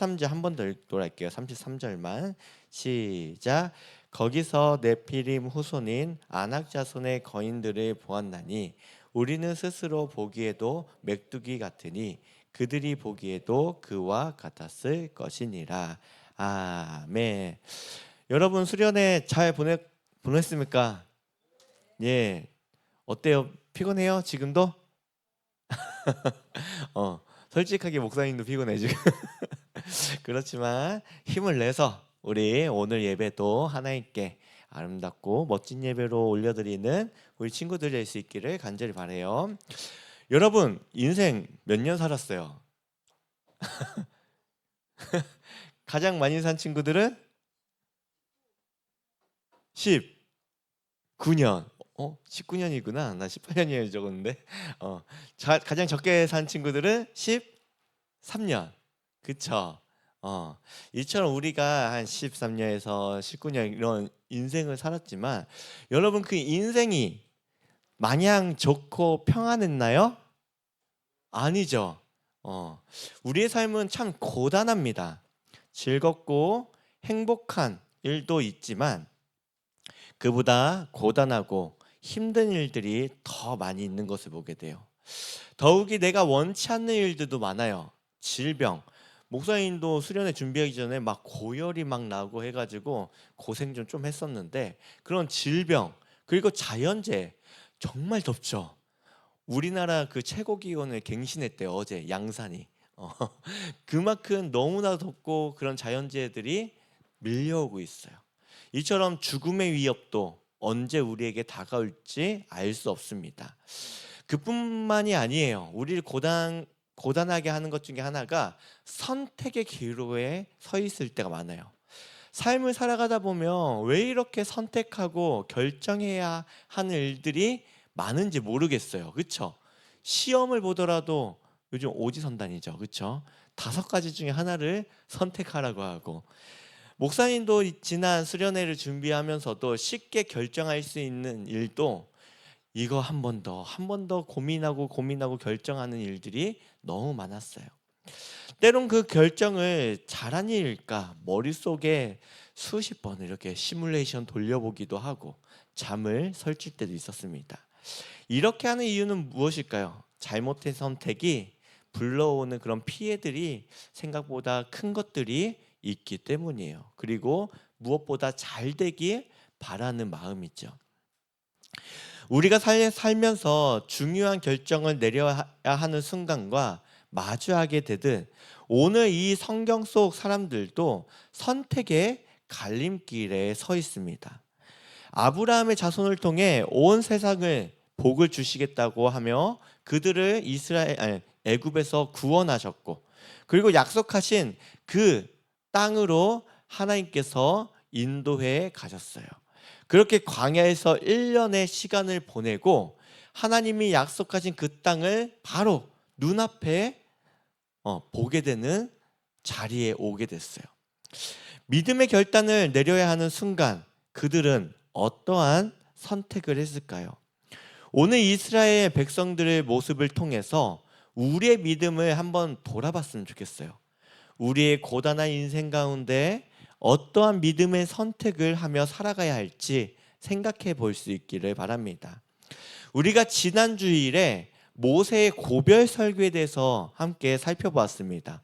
33절 한 번 더 읽도록 할게요. 33절만 시작. 거기서 네피림 후손인 아낙 자손의 거인들을 보았나니 우리는 스스로 보기에도 맥두기 같으니 그들이 보기에도 그와 같았을 것이니라. 아멘. 여러분 수련회 잘 보냈습니까? 예. 어때요? 피곤해요? 지금도? 솔직하게 목사님도 피곤해 지금. 그렇지만 힘을 내서 우리 오늘 예배도 하나님께 아름답고 멋진 예배로 올려드리는 우리 친구들 될 수 있기를 간절히 바라요. 여러분 인생 몇 년 살았어요? 가장 많이 산 친구들은 19년. 19년이구나. 나 18년이에요 적었는데. 가장 적게 산 친구들은 13년. 그쵸? 이처럼 우리가 한 13년에서 19년 이런 인생을 살았지만 여러분 그 인생이 마냥 좋고 평안했나요? 아니죠. 우리의 삶은 참 고단합니다. 즐겁고 행복한 일도 있지만 그보다 고단하고 힘든 일들이 더 많이 있는 것을 보게 돼요. 더욱이 내가 원치 않는 일들도 많아요. 질병. 목사님도 수련회 준비하기 전에 막 고열이 막 나고 해가지고 고생 좀 했었는데 그런 질병 그리고 자연재해 정말 덥죠. 우리나라 그 최고 기온을 갱신했대요. 어제 양산이. 그만큼 너무나 덥고 그런 자연재해들이 밀려오고 있어요. 이처럼 죽음의 위협도 언제 우리에게 다가올지 알 수 없습니다. 그뿐만이 아니에요. 우리를 고단하게 하는 것 중에 하나가 선택의 기로에 서 있을 때가 많아요. 삶을 살아가다 보면 왜 이렇게 선택하고 결정해야 하는 일들이 많은지 모르겠어요. 그렇죠? 시험을 보더라도 요즘 오지선단이죠. 그렇죠? 5가지 중에 하나를 선택하라고 하고 목사님도 지난 수련회를 준비하면서도 쉽게 결정할 수 있는 일도 이거 한 번 더 고민하고 결정하는 일들이 너무 많았어요. 때론 그 결정을 잘한 일일까 머릿속에 수십 번 이렇게 시뮬레이션 돌려보기도 하고 잠을 설칠 때도 있었습니다. 이렇게 하는 이유는 무엇일까요? 잘못된 선택이 불러오는 그런 피해들이 생각보다 큰 것들이 있기 때문이에요. 그리고 무엇보다 잘 되길 바라는 마음이죠. 우리가 살면서 중요한 결정을 내려야 하는 순간과 마주하게 되듯 오늘 이 성경 속 사람들도 선택의 갈림길에 서 있습니다. 아브라함의 자손을 통해 온 세상을 복을 주시겠다고 하며 그들을 애굽에서 구원하셨고 그리고 약속하신 그 땅으로 하나님께서 인도해 가셨어요. 그렇게 광야에서 1년의 시간을 보내고 하나님이 약속하신 그 땅을 바로 눈앞에 보게 되는 자리에 오게 됐어요. 믿음의 결단을 내려야 하는 순간 그들은 어떠한 선택을 했을까요? 오늘 이스라엘 백성들의 모습을 통해서 우리의 믿음을 한번 돌아봤으면 좋겠어요. 우리의 고단한 인생 가운데 어떠한 믿음의 선택을 하며 살아가야 할지 생각해 볼 수 있기를 바랍니다. 우리가 지난 주일에 모세의 고별 설교에 대해서 함께 살펴보았습니다.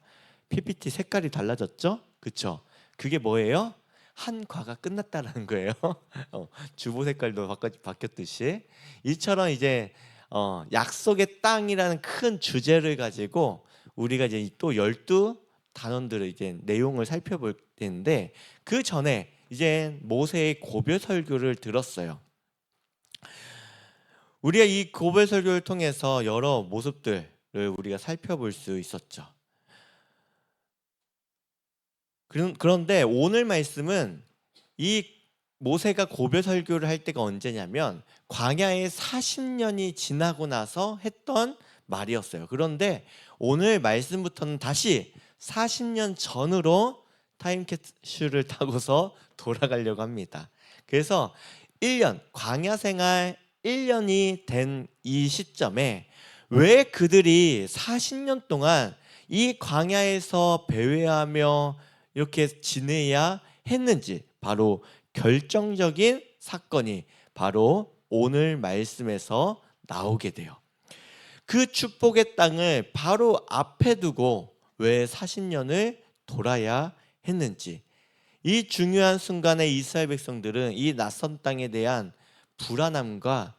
PPT 색깔이 달라졌죠? 그렇죠? 그게 뭐예요? 한 과가 끝났다는 거예요. 주보 색깔도 바뀌었듯이 이처럼 이제 약속의 땅이라는 큰 주제를 가지고 우리가 이제 또 12단원들의 이제 내용을 살펴볼 텐데 그 전에 이제 모세의 고별 설교를 들었어요. 우리가 이 고별 설교를 통해서 여러 모습들을 우리가 살펴볼 수 있었죠. 그런데 오늘 말씀은 이 모세가 고별 설교를 할 때가 언제냐면 광야에 40년이 지나고 나서 했던 말이었어요. 그런데 오늘 말씀부터는 다시 40년 전으로 타임캡슐을 타고서 돌아가려고 합니다. 그래서 1년, 광야 생활 1년이 된 이 시점에 왜 그들이 40년 동안 이 광야에서 배회하며 이렇게 지내야 했는지, 바로 결정적인 사건이 바로 오늘 말씀에서 나오게 돼요. 그 축복의 땅을 바로 앞에 두고 왜 40년을 돌아야 했는지, 이 중요한 순간에 이스라엘 백성들은 이 낯선 땅에 대한 불안함과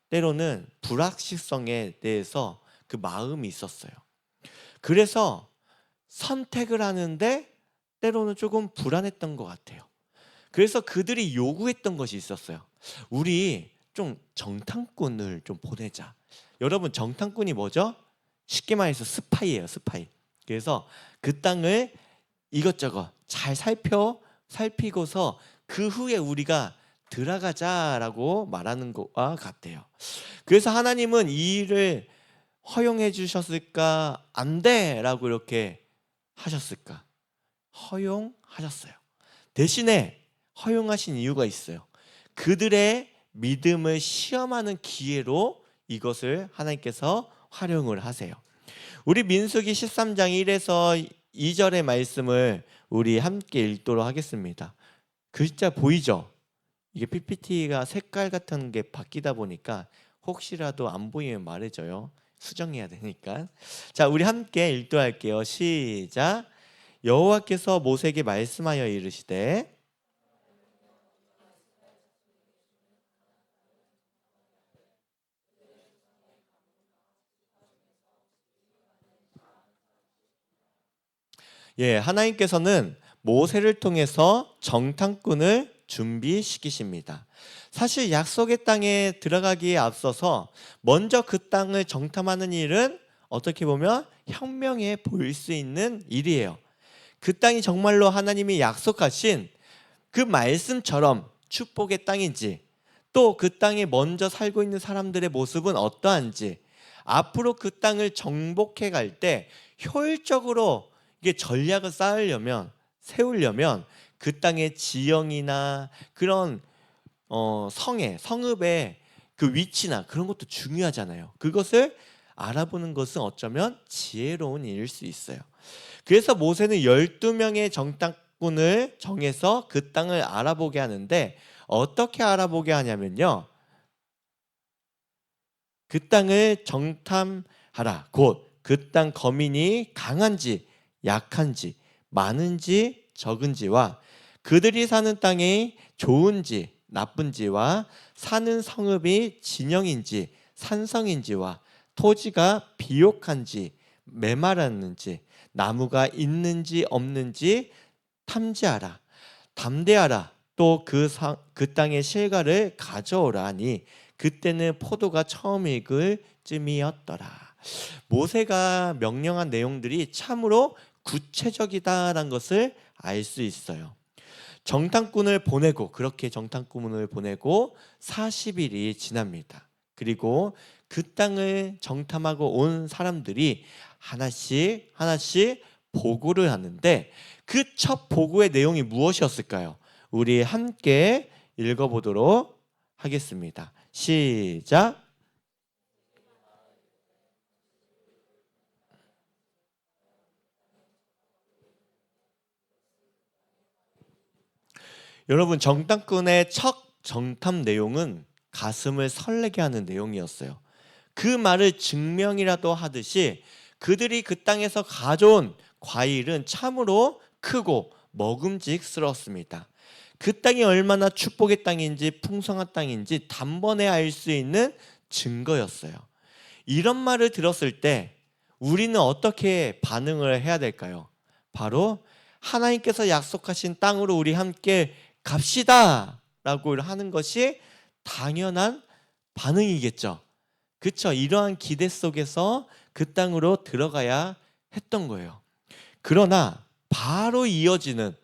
때로는 불확실성에 대해서 그 마음이 있었어요. 그래서 선택을 하는데 때로는 조금 불안했던 것 같아요. 그래서 그들이 요구했던 것이 있었어요. 우리 좀 정탐꾼을 좀 보내자. 여러분, 정탐꾼이 뭐죠? 쉽게 말해서 스파이예요, 스파이. 그래서 그 땅을 이것저것 잘 살피고서 그 후에 우리가 들어가자라고 말하는 것과 같아요. 그래서 하나님은 이 일을 허용해 주셨을까? 안 돼라고 이렇게 하셨을까? 허용하셨어요. 대신에 허용하신 이유가 있어요. 그들의 믿음을 시험하는 기회로 이것을 하나님께서 활용을 하세요. 우리 민수기 13장 1에서 2절의 말씀을 우리 함께 읽도록 하겠습니다. 글자 보이죠? 이게 PPT가 색깔 같은 게 바뀌다 보니까 혹시라도 안 보이면 말해줘요. 수정해야 되니까. 자, 우리 함께 읽도록 할게요. 시작. 여호와께서 모세에게 말씀하여 이르시되, 하나님께서는 모세를 통해서 정탐꾼을 준비시키십니다. 사실 약속의 땅에 들어가기에 앞서서 먼저 그 땅을 정탐하는 일은 어떻게 보면 혁명해 보일 수 있는 일이에요. 그 땅이 정말로 하나님이 약속하신 그 말씀처럼 축복의 땅인지, 또 그 땅에 먼저 살고 있는 사람들의 모습은 어떠한지, 앞으로 그 땅을 정복해 갈 때 효율적으로 이게 전략을 세우려면 그 땅의 지형이나 그런 성읍의 그 위치나 그런 것도 중요하잖아요. 그것을 알아보는 것은 어쩌면 지혜로운 일일 수 있어요. 그래서 모세는 12명의 정탐꾼을 정해서 그 땅을 알아보게 하는데, 어떻게 알아보게 하냐면요, 그 땅을 정탐하라. 곧 그 땅 거민이 강한지 약한지 많은지 적은지와 그들이 사는 땅이 좋은지 나쁜지와 사는 성읍이 진영인지 산성인지와 토지가 비옥한지 메마랐는지 나무가 있는지 없는지 탐지하라. 담대하라. 또 그 땅의 실과를 가져오라 하니 그때는 포도가 처음 익을 쯤이었더라. 모세가 명령한 내용들이 참으로 구체적이다라는 것을 알 수 있어요. 그렇게 정탐꾼을 보내고 40일이 지납니다. 그리고 그 땅을 정탐하고 온 사람들이 하나씩 보고를 하는데, 그 첫 보고의 내용이 무엇이었을까요? 우리 함께 읽어보도록 하겠습니다. 시작. 여러분, 정탐꾼의 첫 정탐 내용은 가슴을 설레게 하는 내용이었어요. 그 말을 증명이라도 하듯이 그들이 그 땅에서 가져온 과일은 참으로 크고 먹음직스러웠습니다. 그 땅이 얼마나 축복의 땅인지 풍성한 땅인지 단번에 알 수 있는 증거였어요. 이런 말을 들었을 때 우리는 어떻게 반응을 해야 될까요? 바로 하나님께서 약속하신 땅으로 우리 함께 갑시다 라고 하는 것이 당연한 반응이겠죠. 그렇죠? 이러한 기대 속에서 그 땅으로 들어가야 했던 거예요. 그러나 바로 이어지는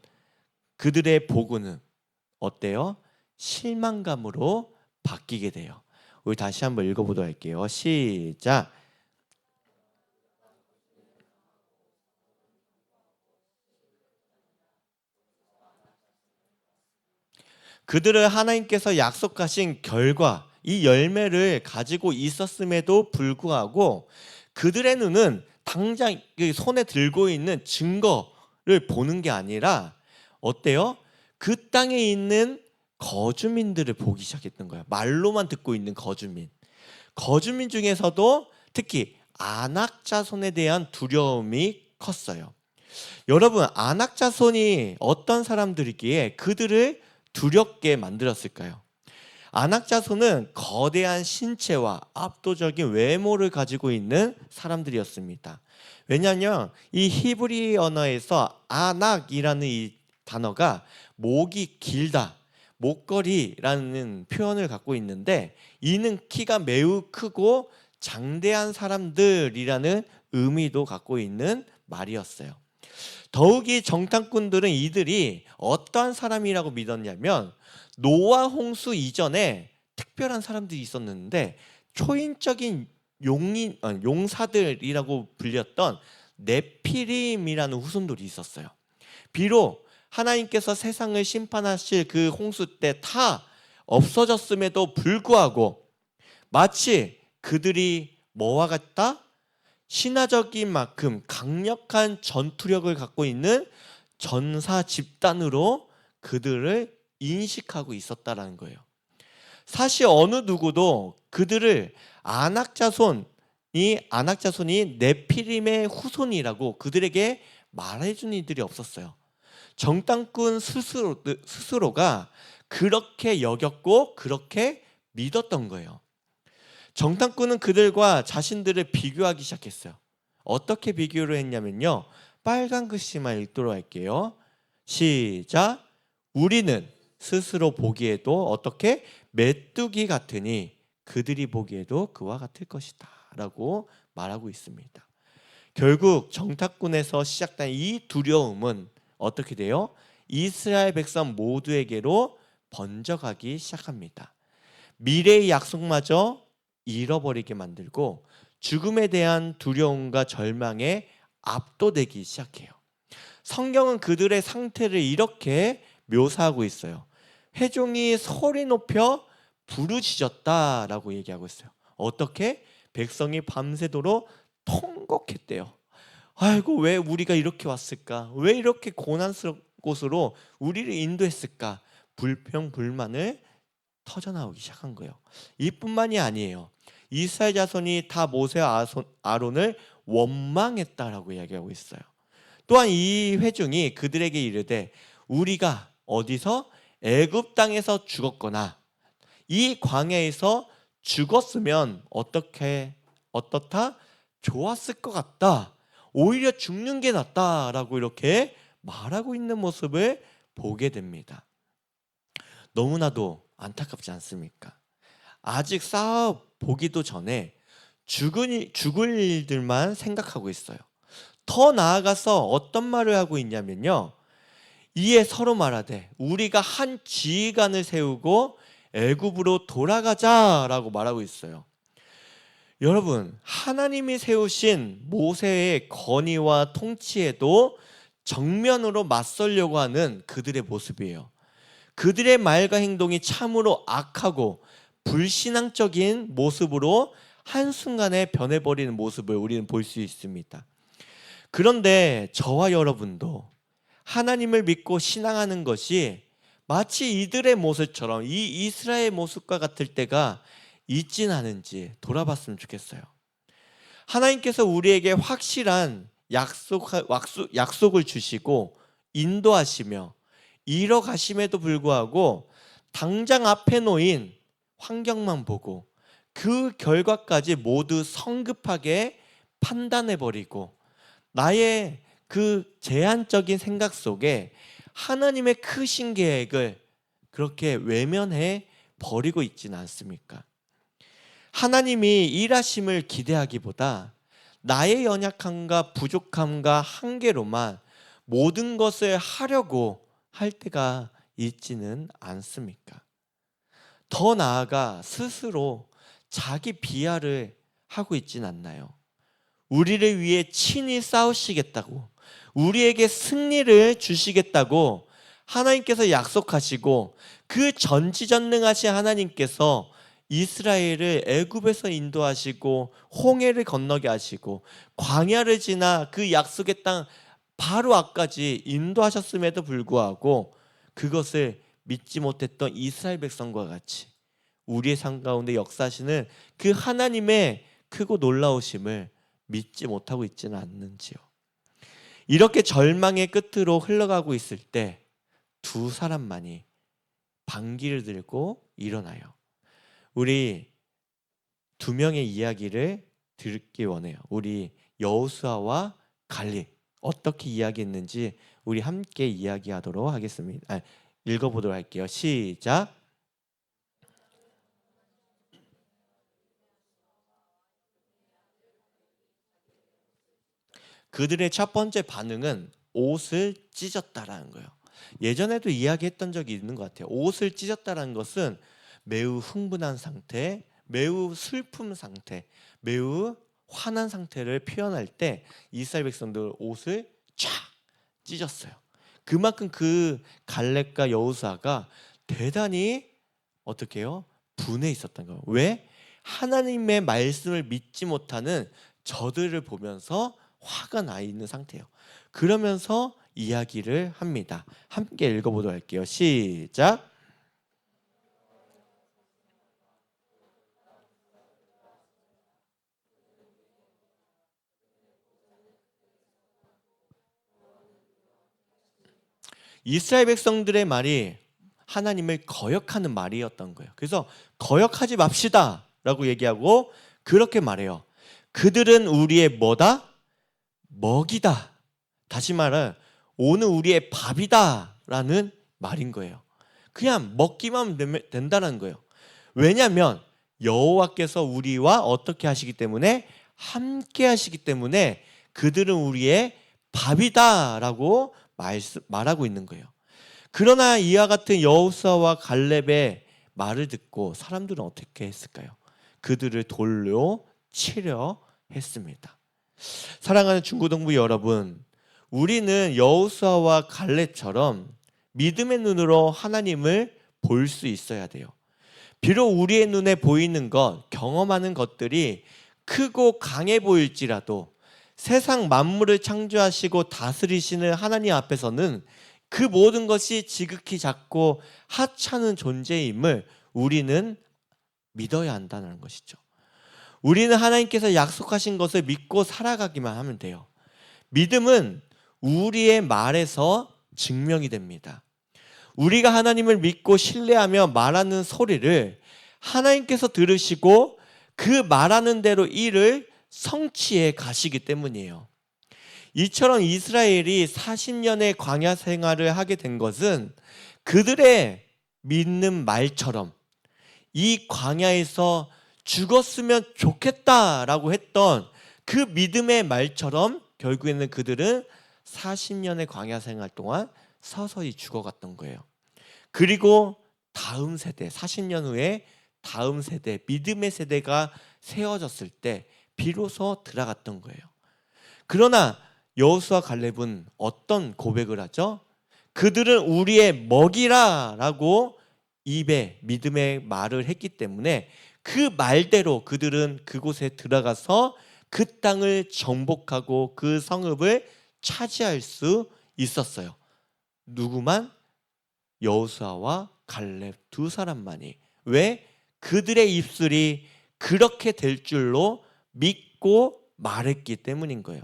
그들의 보고는 어때요? 실망감으로 바뀌게 돼요. 우리 다시 한번 읽어보도록 할게요. 시작. 그들은 하나님께서 약속하신 결과, 이 열매를 가지고 있었음에도 불구하고 그들의 눈은 당장 손에 들고 있는 증거를 보는 게 아니라 어때요? 그 땅에 있는 거주민들을 보기 시작했던 거예요. 말로만 듣고 있는 거주민. 거주민 중에서도 특히 아낙 자손에 대한 두려움이 컸어요. 여러분, 아낙 자손이 어떤 사람들이기에 그들을 두렵게 만들었을까요? 아낙 자손은 거대한 신체와 압도적인 외모를 가지고 있는 사람들이었습니다. 왜냐하면 이 히브리 언어에서 아낙이라는 이 단어가 목이 길다, 목걸이라는 표현을 갖고 있는데, 이는 키가 매우 크고 장대한 사람들이라는 의미도 갖고 있는 말이었어요. 더욱이 정탐꾼들은 이들이 어떠한 사람이라고 믿었냐면, 노아 홍수 이전에 특별한 사람들이 있었는데 초인적인 용사들이라고 불렸던 네피림이라는 후손들이 있었어요. 비록 하나님께서 세상을 심판하실 그 홍수 때 다 없어졌음에도 불구하고 마치 그들이 뭐와 같다? 신화적인 만큼 강력한 전투력을 갖고 있는 전사 집단으로 그들을 인식하고 있었다라는 거예요. 사실 어느 누구도 그들을 아낙 자손이 네피림의 후손이라고 그들에게 말해준 이들이 없었어요. 정탐꾼 스스로가 그렇게 여겼고 그렇게 믿었던 거예요. 정탐꾼은 그들과 자신들을 비교하기 시작했어요. 어떻게 비교를 했냐면요, 빨간 글씨만 읽도록 할게요. 시작. 우리는 스스로 보기에도 어떻게 메뚜기 같으니 그들이 보기에도 그와 같을 것이다 라고 말하고 있습니다. 결국 정탐꾼에서 시작된 이 두려움은 어떻게 돼요? 이스라엘 백성 모두에게로 번져가기 시작합니다. 미래의 약속마저 잃어버리게 만들고 죽음에 대한 두려움과 절망에 압도되기 시작해요. 성경은 그들의 상태를 이렇게 묘사하고 있어요. 회종이 소리 높여 부르짖었다라고 얘기하고 있어요. 어떻게? 백성이 밤새도록 통곡했대요. 아이고, 왜 우리가 이렇게 왔을까? 왜 이렇게 고난스러운 곳으로 우리를 인도했을까? 불평 불만을 터져나오기 시작한 거예요. 이뿐만이 아니에요. 이스라엘 자손이 다 모세와 아론을 원망했다라고 이야기하고 있어요. 또한 이 회중이 그들에게 이르되 우리가 어디서 애굽 땅에서 죽었거나 이 광야에서 죽었으면 어떻다? 좋았을 것 같다. 오히려 죽는 게 낫다라고 이렇게 말하고 있는 모습을 보게 됩니다. 너무나도 안타깝지 않습니까? 아직 싸워 보기도 전에 죽을 일들만 생각하고 있어요. 더 나아가서 어떤 말을 하고 있냐면요, 이에 서로 말하되 우리가 한 지휘관을 세우고 애굽으로 돌아가자라고 말하고 있어요. 여러분, 하나님이 세우신 모세의 건의와 통치에도 정면으로 맞서려고 하는 그들의 모습이에요. 그들의 말과 행동이 참으로 악하고 불신앙적인 모습으로 한순간에 변해버리는 모습을 우리는 볼 수 있습니다. 그런데 저와 여러분도 하나님을 믿고 신앙하는 것이 마치 이들의 모습처럼 이 이스라엘 모습과 같을 때가 있진 않은지 돌아봤으면 좋겠어요. 하나님께서 우리에게 확실한 약속을 주시고 인도하시며 이뤄가심에도 불구하고 당장 앞에 놓인 환경만 보고 그 결과까지 모두 성급하게 판단해버리고 나의 그 제한적인 생각 속에 하나님의 크신 계획을 그렇게 외면해 버리고 있지는 않습니까? 하나님이 일하심을 기대하기보다 나의 연약함과 부족함과 한계로만 모든 것을 하려고 할 때가 있지는 않습니까? 더 나아가 스스로 자기 비하를 하고 있진 않나요? 우리를 위해 친히 싸우시겠다고, 우리에게 승리를 주시겠다고 하나님께서 약속하시고 그 전지전능하신 하나님께서 이스라엘을 애굽에서 인도하시고 홍해를 건너게 하시고 광야를 지나 그 약속의 땅 바로 앞까지 인도하셨음에도 불구하고 그것을 믿지 못했던 이스라엘 백성과 같이 우리의 삶 가운데 역사하시는 그 하나님의 크고 놀라우심을 믿지 못하고 있지는 않는지요. 이렇게 절망의 끝으로 흘러가고 있을 때 두 사람만이 방귀를 들고 일어나요. 우리 두 명의 이야기를 듣기 원해요. 우리 여호수아와 갈렙 어떻게 이야기했는지 우리 함께 이야기하도록 하겠습니다. 읽어보도록 할게요. 시작. 그들의 첫 번째 반응은 옷을 찢었다라는 거예요. 예전에도 이야기했던 적이 있는 것 같아요. 옷을 찢었다라는 것은 매우 흥분한 상태, 매우 슬픔 상태, 매우 화난 상태를 표현할 때 이스라엘 백성들 옷을 쫙 찢었어요. 그만큼 그 갈렙과 여호수아가 대단히 어떻게 해요? 분해 있었던 거예요. 왜? 하나님의 말씀을 믿지 못하는 저들을 보면서 화가 나 있는 상태예요. 그러면서 이야기를 합니다. 함께 읽어보도록 할게요. 시작. 이스라엘 백성들의 말이 하나님을 거역하는 말이었던 거예요. 그래서 거역하지 맙시다 라고 얘기하고 그렇게 말해요. 그들은 우리의 뭐다? 먹이다. 다시 말해 오늘 우리의 밥이다 라는 말인 거예요. 그냥 먹기만 된다는 거예요. 왜냐하면 여호와께서 우리와 어떻게 하시기 때문에 함께 하시기 때문에 그들은 우리의 밥이다 라고 말하고 있는 거예요. 그러나 이와 같은 여호수아와 갈렙의 말을 듣고 사람들은 어떻게 했을까요? 그들을 돌로 치려 했습니다. 사랑하는 중고등부 여러분, 우리는 여호수아와 갈렙처럼 믿음의 눈으로 하나님을 볼 수 있어야 돼요. 비록 우리의 눈에 보이는 것, 경험하는 것들이 크고 강해 보일지라도 세상 만물을 창조하시고 다스리시는 하나님 앞에서는 그 모든 것이 지극히 작고 하찮은 존재임을 우리는 믿어야 한다는 것이죠. 우리는 하나님께서 약속하신 것을 믿고 살아가기만 하면 돼요. 믿음은 우리의 말에서 증명이 됩니다. 우리가 하나님을 믿고 신뢰하며 말하는 소리를 하나님께서 들으시고 그 말하는 대로 일을 성취해 가시기 때문이에요. 이처럼 이스라엘이 40년의 광야 생활을 하게 된 것은 그들의 믿는 말처럼 이 광야에서 죽었으면 좋겠다라고 했던 그 믿음의 말처럼 결국에는 그들은 40년의 광야 생활 동안 서서히 죽어갔던 거예요. 그리고 다음 세대, 40년 후에 다음 세대, 믿음의 세대가 세워졌을 때 비로소 들어갔던 거예요. 그러나 여호수아 갈렙은 어떤 고백을 하죠? 그들은 우리의 먹이라라고 입에 믿음의 말을 했기 때문에 그 말대로 그들은 그곳에 들어가서 그 땅을 정복하고 그 성읍을 차지할 수 있었어요. 누구만? 여호수아와 갈렙 두 사람만이. 왜? 그들의 입술이 그렇게 될 줄로 믿고 말했기 때문인 거예요.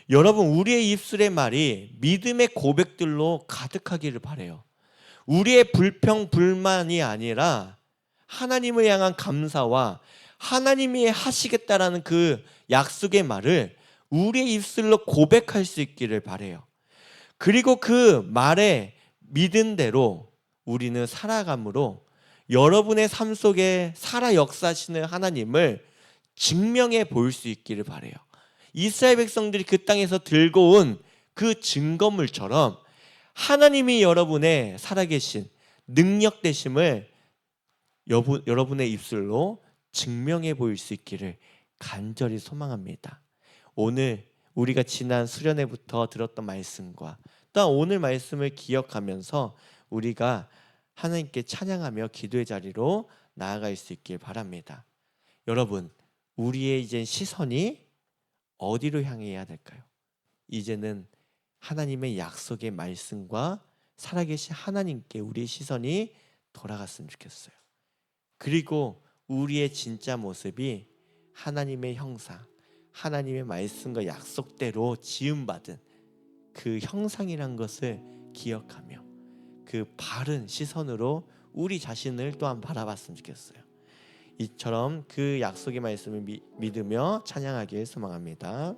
여러분, 우리의 입술의 말이 믿음의 고백들로 가득하기를 바라요. 우리의 불평, 불만이 아니라 하나님을 향한 감사와 하나님이 하시겠다라는 그 약속의 말을 우리의 입술로 고백할 수 있기를 바라요. 그리고 그 말에 믿은 대로 우리는 살아감으로 여러분의 삶 속에 살아 역사하시는 하나님을 증명해 볼 수 있기를 바라요. 이스라엘 백성들이 그 땅에서 들고 온 그 증거물처럼 하나님이 여러분의 살아계신 능력 되심을 여러분의 입술로 증명해 보일 수 있기를 간절히 소망합니다. 오늘 우리가 지난 수련회부터 들었던 말씀과 또 오늘 말씀을 기억하면서 우리가 하나님께 찬양하며 기도의 자리로 나아갈 수 있길 바랍니다. 여러분, 우리의 이제 시선이 어디로 향해야 될까요? 이제는 하나님의 약속의 말씀과 살아계신 하나님께 우리의 시선이 돌아갔으면 좋겠어요. 그리고 우리의 진짜 모습이 하나님의 형상, 하나님의 말씀과 약속대로 지음받은 그 형상이란 것을 기억하며 그 바른 시선으로 우리 자신을 또한 바라봤으면 좋겠어요. 이처럼 그 약속의 말씀을 믿으며 찬양하길 소망합니다.